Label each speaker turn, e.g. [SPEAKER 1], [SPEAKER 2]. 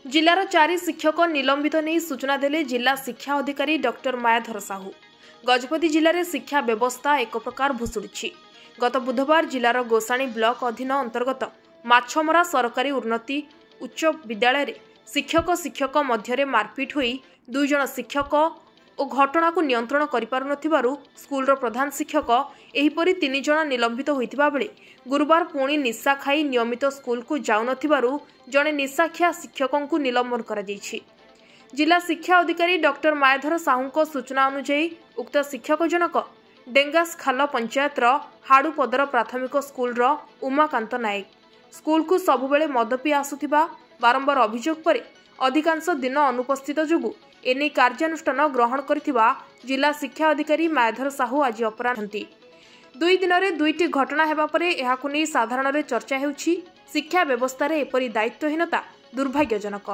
[SPEAKER 1] जिलार 4 शिक्षक निलंबित नहीं सूचना देले जिला शिक्षा अधिकारी डॉक्टर मायाधर साहू। गजपति जिले में शिक्षा व्यवस्था एक प्रकार भुशुड़ी। गत बुधवार जिलार गोसाणी ब्लॉक अधीन अंतर्गत माछमरा सरकारी उन्नति उच्च विद्यालय रे शिक्षक मध्य मारपिट होई 2 जन शिक्षक और घटना को नियंत्रण करिपारु स्कूल प्रधान शिक्षक एहिपरि 3 जन निलंबित होइतिबा बेले गुरुवार पुणी निशा खाई नियमित स्कूल को जाउन जड़े निशाखिया शिक्षकों को निलंबन करा जायछि। जिला शिक्षा अधिकारी डॉक्टर मायाधर साहू सूचना अनुसार उक्त शिक्षक जनक डेंगास खाल पंचायत हाड़ूपदर प्राथमिक स्कूल उमाकांत नायक स्कूल को सबुबले मद पी आसुथिबा बारंबार अभियोग पर अधिकांश दिन अनुपस्थित जोगु एने कार्यानुष्ठान ग्रहण करथिबा जिला शिक्षा अधिकारी मायाधर साहू आज अपराह्न 2 दिन में 2टी घटना हेबा परे एहाकु नै साधारण चर्चा हेउछि। शिक्षा व्यवस्था रे एपरि दायित्वहीनता दुर्भाग्यजनक।